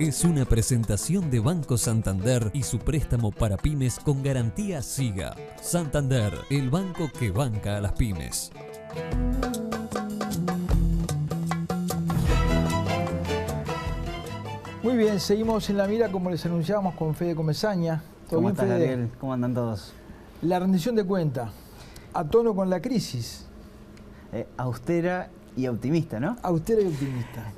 es una presentación de Banco Santander y su préstamo para pymes con garantía SIGA. Santander, el banco que banca a las pymes. Muy bien, seguimos en la mira como les anunciábamos con Fede Comesaña. ¿Cómo estás, Gabriel? ¿Cómo andan todos? La rendición de cuenta, a tono con la crisis. Austera y optimista, ¿no? Austera y optimista.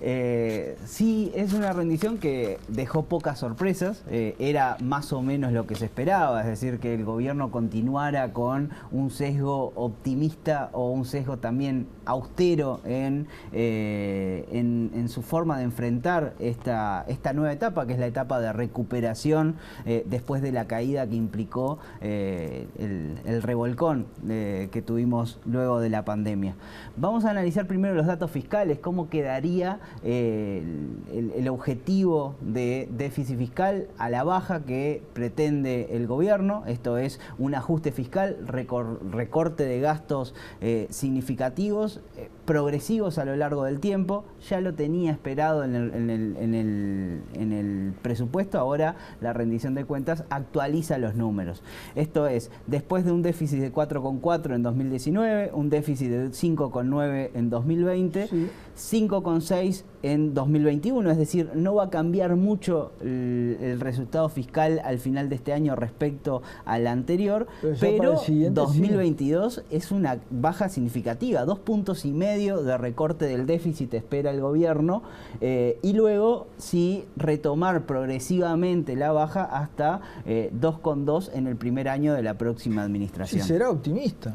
Sí, es una rendición que dejó pocas sorpresas. Era más o menos lo que se esperaba, es decir, que el gobierno continuara con un sesgo optimista o un sesgo también austero en su forma de enfrentar esta nueva etapa, que es la etapa de recuperación después de la caída que implicó el revolcón que tuvimos luego de la pandemia. Vamos a analizar primero los datos fiscales, cómo quedaría el objetivo de déficit fiscal a la baja que pretende el gobierno. Esto es un ajuste fiscal, recorte de gastos significativos, progresivos a lo largo del tiempo. Ya lo tenía esperado en el presupuesto, ahora la rendición de cuentas actualiza los números. Esto es, después de un déficit de 4,4 en 2019, un déficit de 5,9 en 2020, sí. 5,6 en 2021, es decir, no va a cambiar mucho el resultado fiscal al final de este año respecto al anterior, pero 2022 sí. Es una baja significativa, 2,5 puntos de recorte del déficit espera el gobierno, y luego sí retomar progresivamente la baja hasta 2,2 en el primer año de la próxima administración. Sí, será optimista.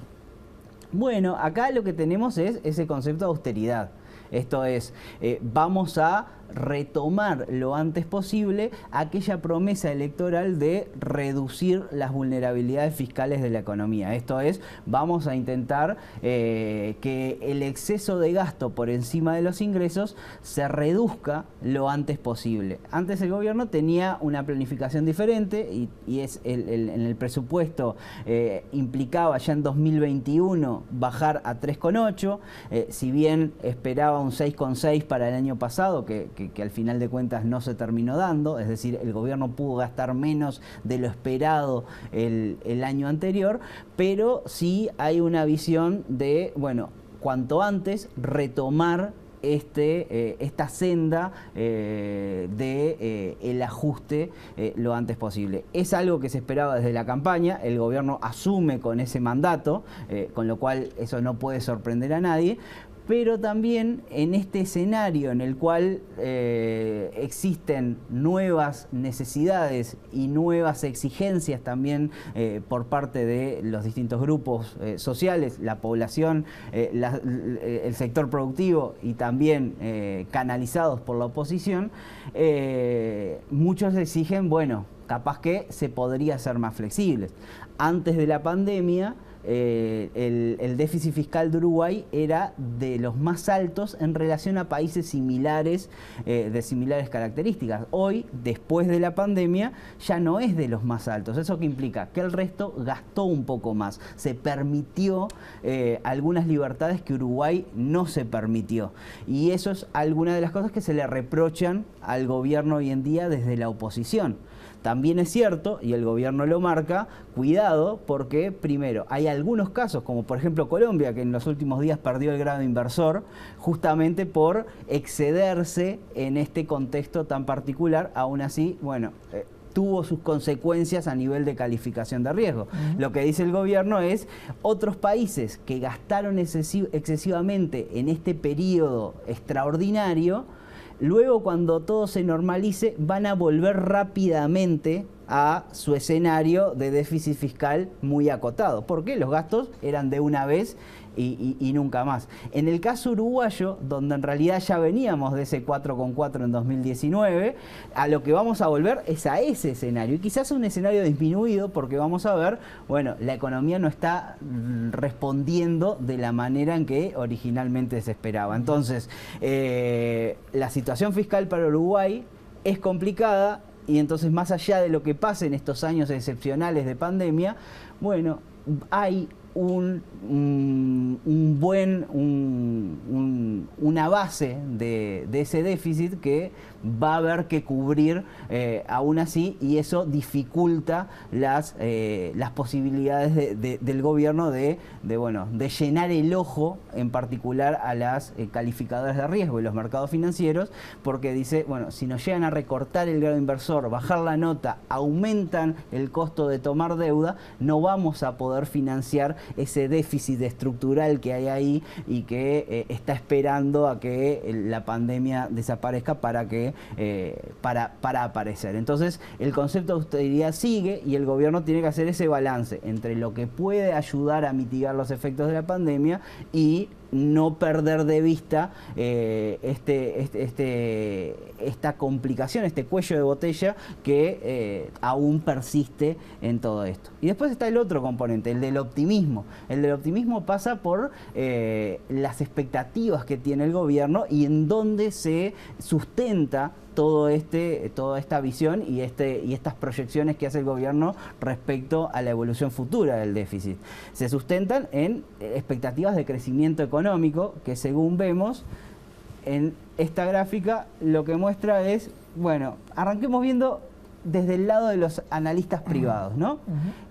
Bueno, acá lo que tenemos es ese concepto de austeridad. Esto es, vamos a retomar lo antes posible aquella promesa electoral de reducir las vulnerabilidades fiscales de la economía. Esto es, vamos a intentar que el exceso de gasto por encima de los ingresos se reduzca lo antes posible. Antes el gobierno tenía una planificación diferente y es en el presupuesto implicaba ya en 2021 bajar a 3,8, si bien esperaba un 6,6 para el año pasado, que al final de cuentas no se terminó dando, es decir, el gobierno pudo gastar menos de lo esperado el año anterior, pero sí hay una visión de, bueno, cuanto antes retomar esta senda el ajuste lo antes posible. Es algo que se esperaba desde la campaña, el gobierno asume con ese mandato, con lo cual eso no puede sorprender a nadie, pero también en este escenario en el cual existen nuevas necesidades y nuevas exigencias también por parte de los distintos grupos sociales, la población, el sector productivo y también canalizados por la oposición, muchos exigen, bueno, capaz que se podría ser más flexibles. Antes de la pandemia, el déficit fiscal de Uruguay era de los más altos en relación a países similares, de similares características. Hoy, después de la pandemia, ya no es de los más altos. ¿Eso qué implica? Que el resto gastó un poco más. Se permitió algunas libertades que Uruguay no se permitió. Y eso es alguna de las cosas que se le reprochan al gobierno hoy en día desde la oposición. También es cierto, y el gobierno lo marca, cuidado, porque primero hay algunos casos, como por ejemplo Colombia, que en los últimos días perdió el grado inversor, justamente por excederse en este contexto tan particular. Aún así, bueno, tuvo sus consecuencias a nivel de calificación de riesgo. Lo que dice el gobierno es, otros países que gastaron excesivamente en este periodo extraordinario, luego cuando todo se normalice van a volver rápidamente a su escenario de déficit fiscal muy acotado, porque los gastos eran de una vez y nunca más. En el caso uruguayo, donde en realidad ya veníamos de ese 4,4 en 2019, a lo que vamos a volver es a ese escenario, y quizás un escenario disminuido, porque vamos a ver, bueno, la economía no está respondiendo de la manera en que originalmente se esperaba. Entonces, la situación fiscal para Uruguay es complicada, y entonces más allá de lo que pase en estos años excepcionales de pandemia, bueno, hay una una base de ese déficit que va a haber que cubrir aún así, y eso dificulta las posibilidades del gobierno de llenar el ojo, en particular a las calificadoras de riesgo y los mercados financieros, porque dice, bueno, si nos llegan a recortar el grado inversor, bajar la nota, aumentan el costo de tomar deuda, no vamos a poder financiar ese déficit estructural que hay ahí y que está esperando a que la pandemia desaparezca para aparecer. Entonces, el concepto de austeridad sigue y el gobierno tiene que hacer ese balance entre lo que puede ayudar a mitigar los efectos de la pandemia y no perder de vista esta complicación, este cuello de botella que aún persiste en todo esto. Y después está el otro componente, el del optimismo. El del optimismo pasa por las expectativas que tiene el gobierno y en dónde se sustenta toda esta visión y estas proyecciones que hace el gobierno respecto a la evolución futura del déficit. Se sustentan en expectativas de crecimiento económico que, según vemos en esta gráfica, lo que muestra es, bueno, arranquemos viendo desde el lado de los analistas privados, ¿no?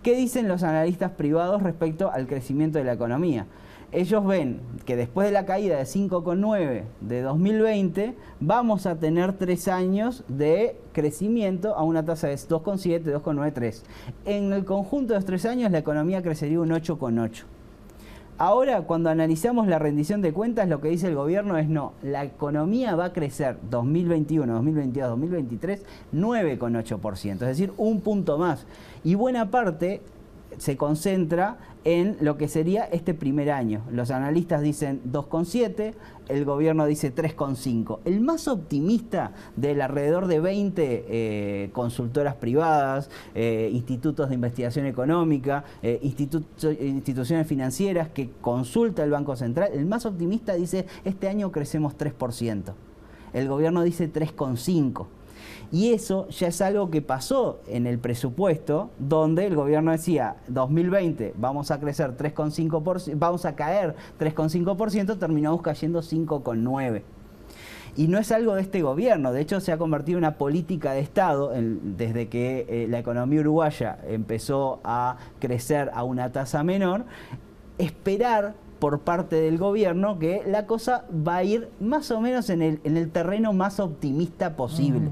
¿Qué dicen los analistas privados respecto al crecimiento de la economía? Ellos ven que después de la caída de 5,9 de 2020, vamos a tener 3 años de crecimiento a una tasa de 2,7, 2,93. En el conjunto de los 3 años, la economía crecería un 8,8. Ahora, cuando analizamos la rendición de cuentas, lo que dice el gobierno es no, la economía va a crecer 2021, 2022, 2023, 9,8%, es decir, un punto más. Y buena parte se concentra en lo que sería este primer año. Los analistas dicen 2,7, el gobierno dice 3,5. El más optimista, del alrededor de 20 consultoras privadas, institutos de investigación económica, instituciones financieras que consulta el Banco Central, el más optimista dice este año crecemos 3%. El gobierno dice 3,5%. Y eso ya es algo que pasó en el presupuesto, donde el gobierno decía 2020 vamos a crecer 3,5%, vamos a caer 3,5%, terminamos cayendo 5,9%. Y no es algo de este gobierno, de hecho se ha convertido en una política de Estado desde que la economía uruguaya empezó a crecer a una tasa menor, esperar por parte del gobierno que la cosa va a ir más o menos en el terreno más optimista posible.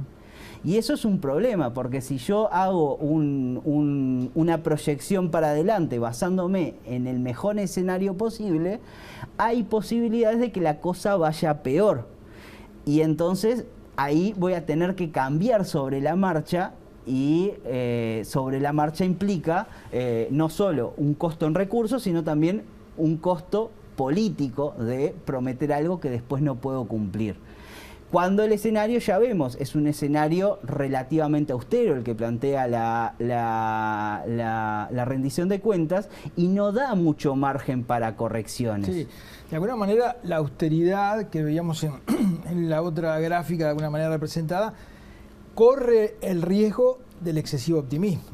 Y eso es un problema, porque si yo hago una proyección para adelante basándome en el mejor escenario posible, hay posibilidades de que la cosa vaya peor. Y entonces ahí voy a tener que cambiar sobre la marcha, y sobre la marcha implica no solo un costo en recursos, sino también un costo político de prometer algo que después no puedo cumplir. Cuando el escenario, ya vemos, es un escenario relativamente austero el que plantea la rendición de cuentas y no da mucho margen para correcciones. Sí, de alguna manera la austeridad que veíamos en la otra gráfica, de alguna manera representada, corre el riesgo del excesivo optimismo.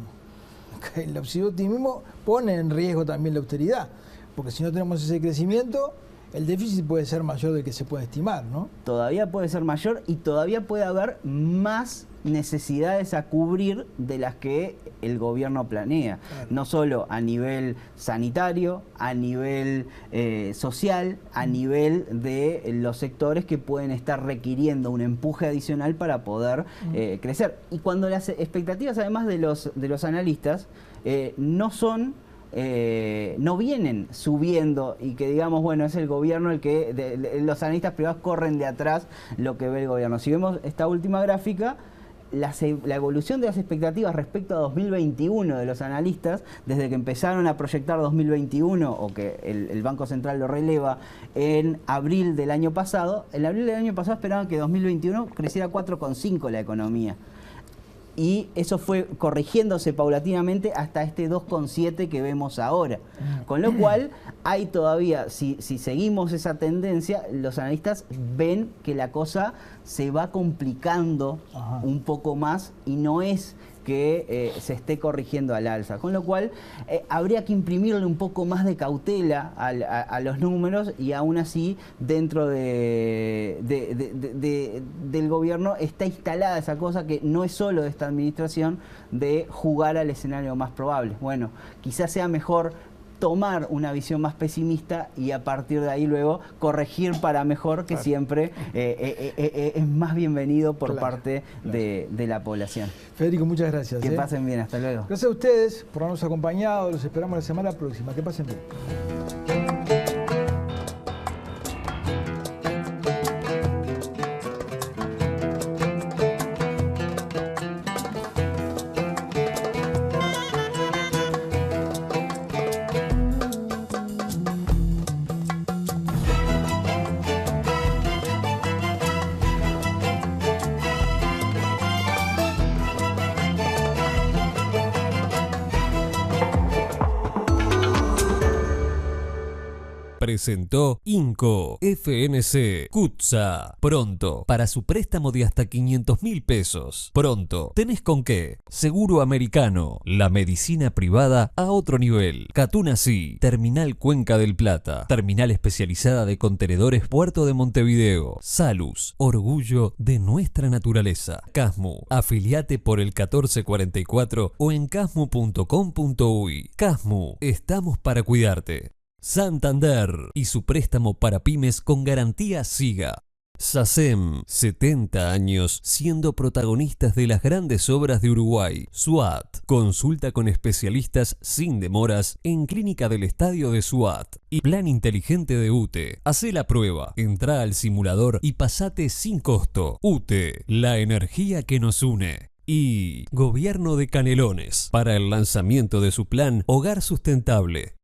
El excesivo optimismo pone en riesgo también la austeridad, porque si no tenemos ese crecimiento, el déficit puede ser mayor del que se puede estimar, ¿no? Todavía puede ser mayor y todavía puede haber más necesidades a cubrir de las que el gobierno planea. Claro. No solo a nivel sanitario, a nivel social, a nivel de los sectores que pueden estar requiriendo un empuje adicional para poder crecer. Y cuando las expectativas, además de los analistas, no vienen subiendo y que digamos, bueno, es el gobierno el que, los analistas privados corren de atrás lo que ve el gobierno. Si vemos esta última gráfica, la evolución de las expectativas respecto a 2021 de los analistas, desde que empezaron a proyectar 2021 o que el Banco Central lo releva en abril del año pasado, en abril del año pasado esperaban que 2021 creciera 4,5 la economía. Y eso fue corrigiéndose paulatinamente hasta este 2,7 que vemos ahora. Con lo cual, hay todavía, si seguimos esa tendencia, los analistas ven que la cosa se va complicando un poco más y no es que se esté corrigiendo al alza. Con lo cual, habría que imprimirle un poco más de cautela a los números, y aún así, dentro del gobierno está instalada esa cosa que no es solo de esta administración, de jugar al escenario más probable. Bueno, quizás sea mejor tomar una visión más pesimista y a partir de ahí luego corregir para mejor, que siempre es más bienvenido por parte de la población. Federico, muchas gracias. Que pasen bien, hasta luego. Gracias a ustedes por habernos acompañado, los esperamos la semana próxima. Que pasen bien. Presentó Inco FNC Cutsa. Pronto, para su préstamo de hasta 500.000 pesos. Pronto, ¿tenés con qué? Seguro Americano, la medicina privada a otro nivel. Catunasí, Terminal Cuenca del Plata, terminal especializada de contenedores Puerto de Montevideo. Salus, orgullo de nuestra naturaleza. Casmu, afiliate por el 1444 o en casmu.com.uy. Casmu, estamos para cuidarte. Santander y su préstamo para pymes con garantía SIGA. SACEM, 70 años siendo protagonistas de las grandes obras de Uruguay. SWAT, consulta con especialistas sin demoras en Clínica del Estadio de SWAT. Y Plan Inteligente de UTE. Hacé la prueba, entrá al simulador y pasate sin costo. UTE, la energía que nos une. Y Gobierno de Canelones, para el lanzamiento de su plan Hogar Sustentable.